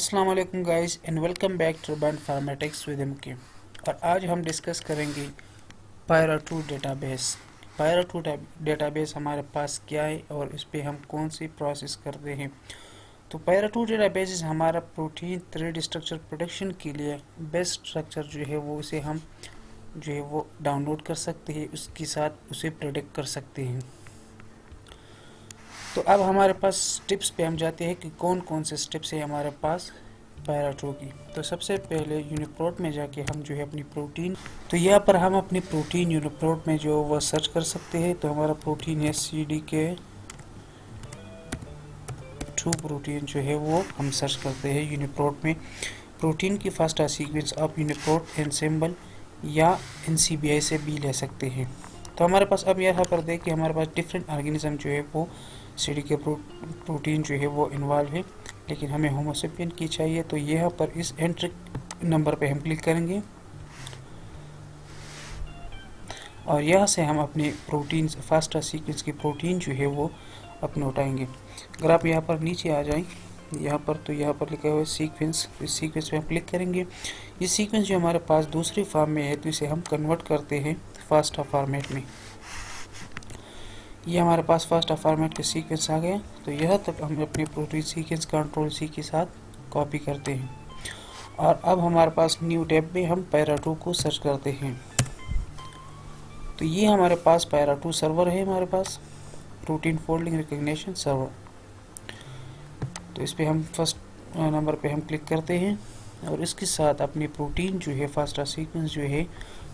अस्सलाम वालेकुम guys and welcome back to band formatics with MK. और आज हम डिस्कस करेंगे पायरा2 डेटाबेस। पायरा2 डेटाबेस हमारे पास क्या है और इस पे हम कौन सी प्रोसेस करते हैं। तो पायरा2 डेटाबेस हमारा प्रोटीन 3D स्ट्रक्चर प्रोडक्शन के लिए बेस्ट स्ट्रक्चर जो है वो उसे हम जो है वो डाउनलोड कर सकते हैं, उसके साथ उसे प्रेडिक्ट कर सकते हैं। तो अब हमारे पास स्टेप्स पे हम जाते हैं कि कौन कौन से स्टेप्स है हमारे पास पायरा2 की। तो सबसे पहले यूनिप्रोट में जाके हम जो है अपनी प्रोटीन, तो यहाँ पर हम अपनी प्रोटीन यूनिप्रोट में जो वो सर्च कर सकते हैं। तो हमारा प्रोटीन है CDK2 प्रोटीन जो है वो हम सर्च करते हैं यूनिप्रोट में। प्रोटीन की फर्स्ट सीक्वेंस आप यूनिप्रोट एनसेम्बल या NCBI से भी ले सकते हैं। तो हमारे पास अब यहाँ पर देखिए हमारे पास डिफरेंट ऑर्गेनिज्म जो है वो CDK प्रोटीन जो है वो इन्वॉल्व है, लेकिन हमें होमोसेपियन की चाहिए। तो यहाँ पर इस एंट्री नंबर पे हम क्लिक करेंगे और यहाँ से हम अपने प्रोटीन फर्स्ट सीक्वेंस की प्रोटीन जो है वो अपने उठाएंगे। अगर आप यहाँ पर नीचे आ जाएं यहाँ पर, तो यहाँ पर लिखा हुआ है सीक्वेंस। इस सीक्वेंस पे हम क्लिक करेंगे। ये सीक्वेंस जो हमारे पास दूसरी फॉर्म में है तो इसे हम कन्वर्ट करते हैं फास्टा फॉर्मेट में। ये हमारे पास फास्टा फॉर्मेट के सीक्वेंस आ गया। तो यह तक हम अपने प्रोटीन सीक्वेंस कंट्रोल-C के साथ कॉपी करते हैं और अब हमारे पास न्यू टैब में हम पायरा2 को सर्च करते हैं। तो ये हमारे पास पायरा2 सर्वर है, हमारे पास प्रोटीन फोल्डिंग रिकग्निशन सर्वर। तो इस पे हम फर्स्ट नंबर पे हम क्लिक करते हैं और इसके साथ अपनी प्रोटीन जो है फास्टा सीक्वेंस जो है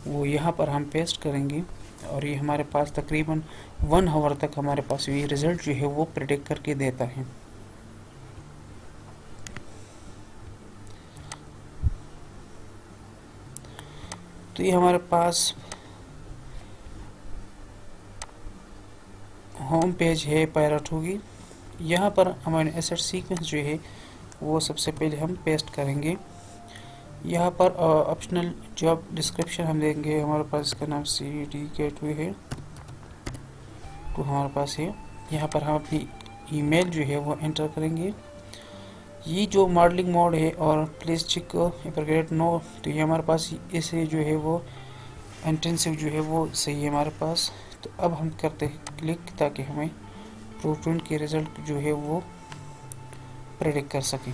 वो यहाँ पर हम पेस्ट करेंगे और ये हमारे पास तकरीबन 1 आवर तक हमारे पास ये रिज़ल्ट जो है वो प्रेडिक्ट करके देता है। तो ये हमारे पास होम पेज है पायरा2 की। यहाँ पर हमारे एसिड सीक्वेंस जो है वो सबसे पहले हम पेस्ट करेंगे। यहाँ पर ऑप्शनल जॉब डिस्क्रिप्शन हम देंगे। हमारे पास इसका नाम CDK2 है, तो हमारे पास है। यहाँ पर हम अपनी ईमेल जो है वो एंटर करेंगे। ये जो मॉडलिंग मोड है और प्लीज़ चेक एप्रोप्रिएट नो, तो ये हमारे पास इसे जो है वो इंटेंसिव जो है वो सही है हमारे पास। तो अब हम करते हैं क्लिक ताकि हमें प्रोटीन के रिज़ल्ट जो है वो प्रेडिक्ट कर सकें।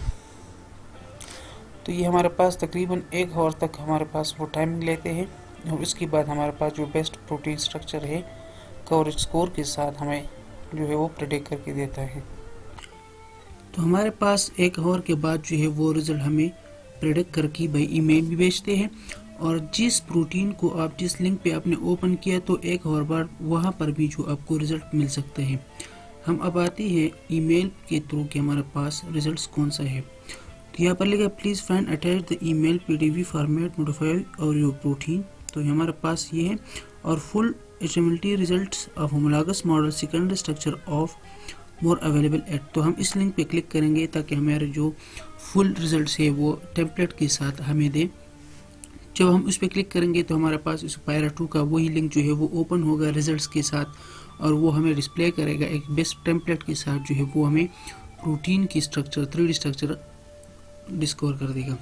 तो ये हमारे पास तकरीबन 1 आवर तक हमारे पास वो टाइमिंग लेते हैं और इसके बाद हमारे पास जो बेस्ट प्रोटीन स्ट्रक्चर है कवरेज स्कोर के साथ हमें जो है वो प्रेडिक्ट करके देता है। तो हमारे पास 1 आवर के बाद जो है वो रिज़ल्ट हमें प्रेडिक्ट करके बाई ईमेल भी भेजते हैं। और जिस प्रोटीन को आप जिस लिंक पे आपने ओपन किया तो 1 आवर बाद वहाँ पर भी जो आपको रिज़ल्ट मिल सकता है। हम अब आते हैं ईमेल के थ्रू कि हमारे पास रिजल्ट्स कौन सा है। तो यहाँ पर लिखा please find attach the email PDF format modify और योर प्रोटीन। तो हमारे पास ये है और full HMLT results of homologous model secondary structure of more available at. तो हम इस लिंक पे क्लिक करेंगे ताकि हमारे जो फुल रिजल्ट्स है वो टेम्पलेट के साथ हमें दे। जब हम उस पर क्लिक करेंगे तो हमारे पास इस पायरा2 का वही लिंक जो है वो ओपन होगा रिजल्ट्स के साथ और वो हमें डिस्प्ले करेगा एक बेस्ट टेम्पलेट के साथ जो है वो हमें प्रोटीन की स्ट्रक्चर 3D स्ट्रक्चर डिस्कवर कर देगा।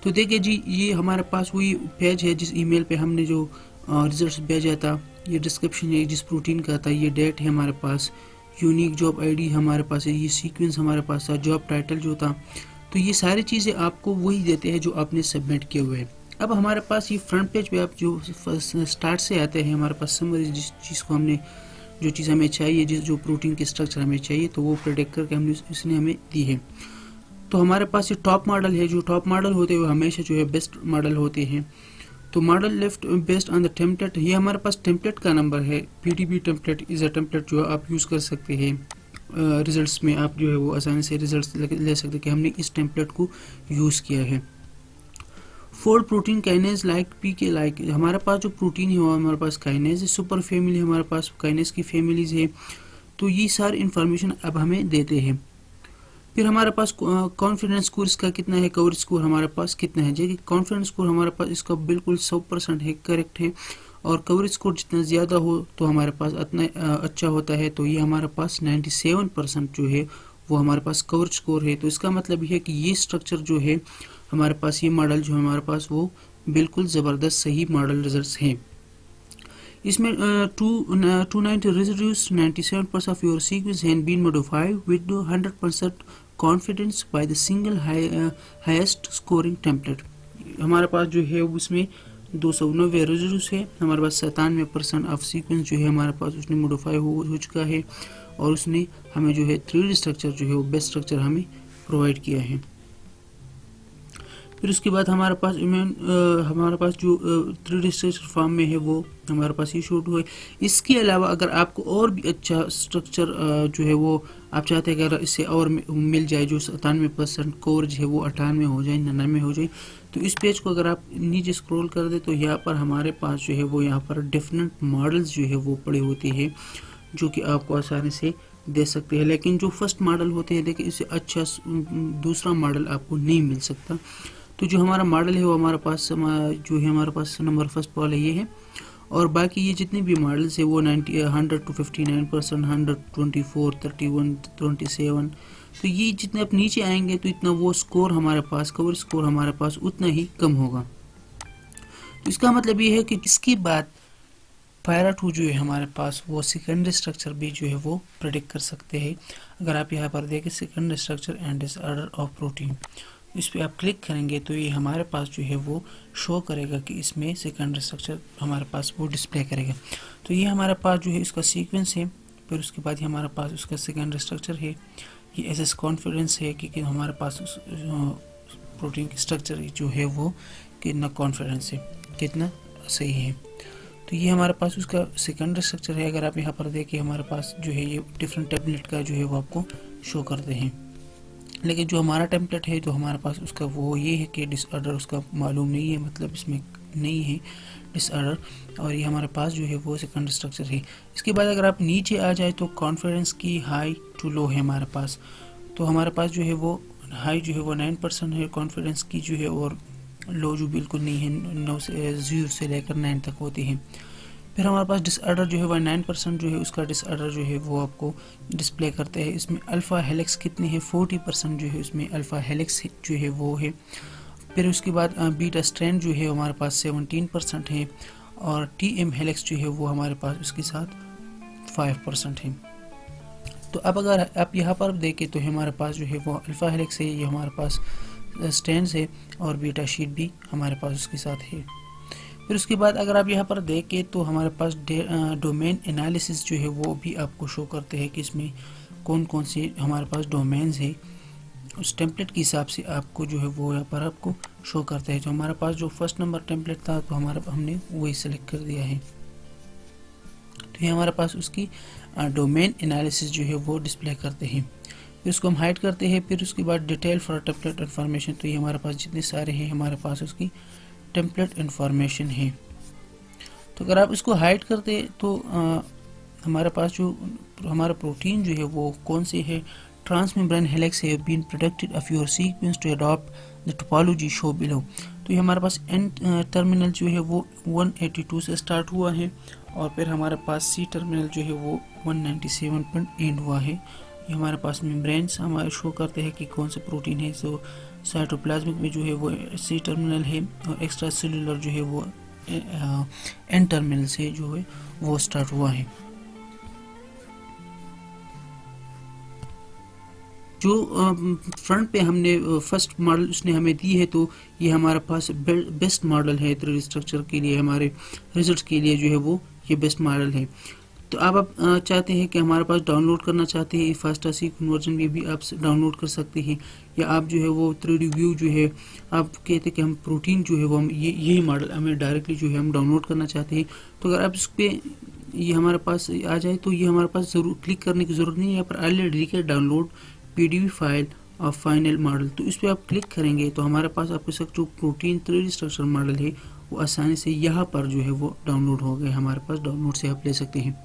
तो देखिए जी, ये हमारे पास वही पेज है जिस ईमेल पे हमने जो रिजल्ट्स भेजा था। ये डिस्क्रिप्शन है जिस प्रोटीन का था, ये डेट है हमारे पास, यूनिक जॉब ID हमारे पास है, ये सीक्वेंस हमारे पास था, जॉब टाइटल जो था। तो ये सारी चीज़ें आपको वही देते हैं जो आपने सबमिट किए हुए हैं। अब हमारे पास ये फ्रंट पेज पे आप जो स्टार्ट से आते हैं हमारे पास समरी, जिस चीज़ को हमने जो चीज़ हमें चाहिए, जिस जो प्रोटीन की स्ट्रक्चर हमें चाहिए तो वो प्रेडिक्ट करके हमने इसने हमें दी है। तो हमारे पास ये टॉप मॉडल है। जो टॉप मॉडल होते हैं वो हमेशा जो है बेस्ट मॉडल होते हैं। तो model left based on the template, ये हमारे पास टेम्पलेट का नंबर है। PDB template is a template जो आप यूज़ कर सकते हैं। रिजल्ट्स में आप जो है वो आसानी से रिजल्ट्स ले सकते हैं कि हमने इस टेम्पलेट को यूज़ किया है। Fold protein kinase like PK like, हमारे पास जो प्रोटीन है वो हमारे पास काइनेज है। सुपर फैमिली हमारे पास काइनेज की फैमिलीज है। तो ये सारी इंफॉर्मेशन अब हमें देते हैं। फिर हमारे पास कॉन्फिडेंस स्कोर इसका कितना है, कवरेज स्कोर हमारे पास कितना है। जैसे कॉन्फिडेंस स्कोर हमारे पास इसका बिल्कुल 100% है, करेक्ट है। और कवरेज स्कोर जितना ज़्यादा हो तो हमारे पास उतना अच्छा होता है। तो ये हमारे पास 97% जो है वो हमारे पास कवरेज स्कोर है। तो इसका मतलब ये है कि ये स्ट्रक्चर जो है हमारे पास, ये मॉडल जो हमारे पास वो बिल्कुल ज़बरदस्त सही मॉडल रिजल्ट्स हैं। इसमें 290 residues 97% of your sequence have been modified with 100% confidence by the single highest scoring template. हमारे पास जो है उसमें 290 रेसिड्यूज है, हमारे पास 97% ऑफ सीक्वेंस जो है हमारे पास उसने मॉडिफाई हो चुका है, और उसने हमें जो है 3D स्ट्रक्चर जो है वो बेस्ट स्ट्रक्चर हमें प्रोवाइड किया है। फिर उसके बाद हमारे पास हमारे पास जो 3D स्ट्रक्चर फॉर्म में है वो हमारे पास ये शूट हुआ है। इसके अलावा अगर आपको और भी अच्छा स्ट्रक्चर जो है वो आप चाहते हैं, अगर इससे और मिल जाए, जो 97% कवरेज है वो 98 हो जाए, 99 हो जाए, तो इस पेज को अगर आप नीचे स्क्रॉल कर दे तो यहाँ पर हमारे पास जो है वो यहाँ पर डिफरेंट मॉडल्स जो है वो पड़े होते हैं, जो कि आपको आसानी से दे सकते हैं। लेकिन जो फर्स्ट मॉडल होते हैं, देखिए इससे अच्छा दूसरा मॉडल आपको नहीं मिल सकता। तो जो हमारा मॉडल है वो हमारे पास जो है हमारे पास नंबर फर्स्ट वाला ये है, और बाकी ये जितने भी मॉडल्स है वो 100 to 59%, 124, 31, 27, तो ये जितने आप नीचे आएंगे तो इतना वो स्कोर हमारे पास, कवर स्कोर हमारे पास उतना ही कम होगा। तो इसका मतलब ये है कि इसके बाद पैरा 2 जो है हमारे पास वो सेकेंडरी स्ट्रक्चर भी जो है वो प्रेडिक्ट कर सकते हैं। अगर आप यहाँ पर देखें secondary structure and disorder of protein, इस पर आप क्लिक करेंगे तो ये हमारे पास जो है वो शो करेगा कि इसमें सेकेंडरी स्ट्रक्चर हमारे पास वो डिस्प्ले करेगा। तो ये हमारे पास जो है इसका सीक्वेंस है, फिर उसके बाद हमारे पास उसका सेकेंडरी स्ट्रक्चर है, ये एसएस कॉन्फिडेंस है कि हमारे पास उस प्रोटीन की स्ट्रक्चर जो है वो कितना कॉन्फिडेंस है, कितना सही है। तो ये हमारे पास उसका सेकेंडरी स्ट्रक्चर है। अगर आप यहाँ पर देखिए हमारे पास जो है ये डिफरेंट टेम्पलेट का जो है वो आपको शो करते हैं, लेकिन जो हमारा टेम्पलेट है तो हमारे पास उसका वो ये है कि डिसऑर्डर उसका मालूम नहीं है, मतलब इसमें नहीं है डिसऑर्डर, और ये हमारे पास जो है वो सेकेंडरी स्ट्रक्चर है। इसके बाद अगर आप नीचे आ जाए तो कॉन्फिडेंस की हाई टू लो है हमारे पास। तो हमारे पास जो है वो हाई जो है वो 9% है कॉन्फिडेंस की जो है, और लो जो बिल्कुल नहीं है, 0 से लेकर 9 तक होती है। फिर हमारे पास डिसऑर्डर जो है वह 9% जो है उसका डिसऑर्डर जो है वो आपको डिस्प्ले करते हैं। इसमें अल्फ़ा हेलिक्स कितने हैं, 40% जो है उसमें अल्फ़ा हेलिक्स जो है वो है। फिर उसके बाद बीटा स्ट्रैंड जो है हमारे पास 17% है, और TM हेलिक्स जो है वो हमारे पास उसके साथ 5% है। तो अब अगर आप यहाँ पर देखें तो हमारे पास जो है वो अल्फ़ा हेलिक्स है, ये हमारे पास स्ट्रैंड्स है, और बीटा शीट भी हमारे पास उसके साथ है। फिर उसके बाद अगर आप यहाँ पर देखें तो हमारे पास डोमेन एनालिसिस जो है वो भी आपको शो करते हैं कि इसमें कौन कौन से हमारे पास डोमेन्स है, उस टेम्पलेट के हिसाब से आपको जो है वो यहाँ पर आपको शो करते हैं। जो हमारे पास जो फर्स्ट नंबर टेम्पलेट था तो हमने वही सेलेक्ट कर दिया है। तो ये हमारे पास उसकी डोमेन एनालिसिस जो है वो डिस्प्ले करते हैं। फिर उसको हम हाइड करते हैं। फिर उसके बाद डिटेल फॉर टेम्पलेट इन्फॉर्मेशन, तो ये हमारे पास जितने सारे हैं हमारे पास उसकी टेम्पलेट इन्फॉर्मेशन है। तो अगर आप इसको हाइड करते तो हमारे पास जो हमारा प्रोटीन जो है वो कौन से है, transmembrane helix have been predicted of your sequence to adopt the topology show below. तो ये हमारे पास एन टर्मिनल जो है वो 182 से स्टार्ट हुआ है, और फिर हमारे पास सी टर्मिनल जो है वो 197 पर एंड हुआ है। ये हमारे पास मेम्ब्रेन्स हमारे शो करते हैं कि कौन से प्रोटीन है। तो साइटोप्लाज्मिक में जो है वो सी टर्मिनल है, और एक्स्ट्रा सेलुलर जो है वो एन टर्मिनल से जो है वो स्टार्ट हुआ है। जो फ्रंट पे हमने फर्स्ट मॉडल उसने हमें दी है, तो ये हमारे पास बेस्ट मॉडल है 3D स्ट्रक्चर के लिए, हमारे रिजल्ट्स के लिए जो है वो ये बेस्ट मॉडल है। तो आप चाहते हैं कि हमारे पास डाउनलोड करना चाहते हैं FASTA-C कन्वर्जन में भी आप डाउनलोड कर सकते हैं, या आप जो है वो 3D व्यू जो है आप कहते हैं कि हम प्रोटीन जो है वो हम यही मॉडल हमें डायरेक्टली जो है हम डाउनलोड करना चाहते हैं। तो अगर आप इस पर ये हमारे पास आ जाए तो ये हमारे पास ज़रूर क्लिक करने की ज़रूरत नहीं है, यहाँ पर ऑलरेडी लिखा है download PDF file of final model. तो इस पर आप क्लिक करेंगे तो हमारे पास आपके साथ जो प्रोटीन 3D स्ट्रक्चर मॉडल है वो आसानी से यहाँ पर जो है वो डाउनलोड हो गए, हमारे पास डाउनलोड से आप ले सकते हैं।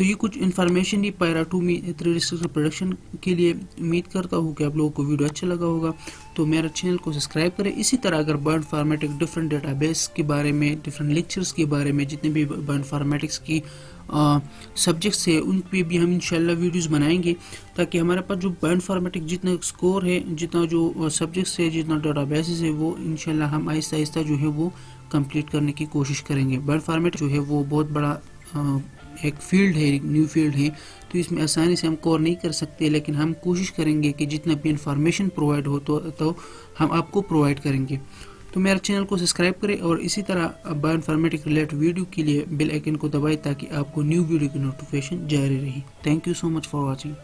तो ये कुछ इन्फॉर्मेशन ही Pyra2 में 3D स्ट्रक्चर प्रोडक्शन के लिए। उम्मीद करता हूँ कि आप लोगों को वीडियो अच्छा लगा होगा, तो मेरा चैनल को सब्सक्राइब करें। इसी तरह अगर बायोइन्फॉर्मेटिक्स डिफरेंट डेटाबेस के बारे में, डिफरेंट लेक्चर्स के बारे में, जितने भी बायोइन्फॉर्मेटिक्स की सब्जेक्ट्स है उन पे भी हम इंशाल्लाह वीडियोस बनाएंगे, ताकि हमारे पास जो बायोइन्फॉर्मेटिक्स जितना स्कोर है, जितना जो सब्जेक्ट्स है, जितना डेटाबेसेस है, वो इंशाल्लाह हम आहिस्ता आहिस्ता जो है वो कंप्लीट करने की कोशिश करेंगे। बायोइन्फॉर्मेटिक्स जो है वो बहुत बड़ा एक फील्ड है, एक न्यू फील्ड है, तो इसमें आसानी से हम कवर नहीं कर सकते, लेकिन हम कोशिश करेंगे कि जितना भी इंफॉर्मेशन प्रोवाइड हो तो हम आपको प्रोवाइड करेंगे। तो मेरे चैनल को सब्सक्राइब करें और इसी तरह बायोइन्फॉर्मेटिक्स रिलेटेड वीडियो के लिए बेल आइकन को दबाएं ताकि आपको न्यू वीडियो की नोटिफिकेशन जारी रहे। Thank you so much for watching.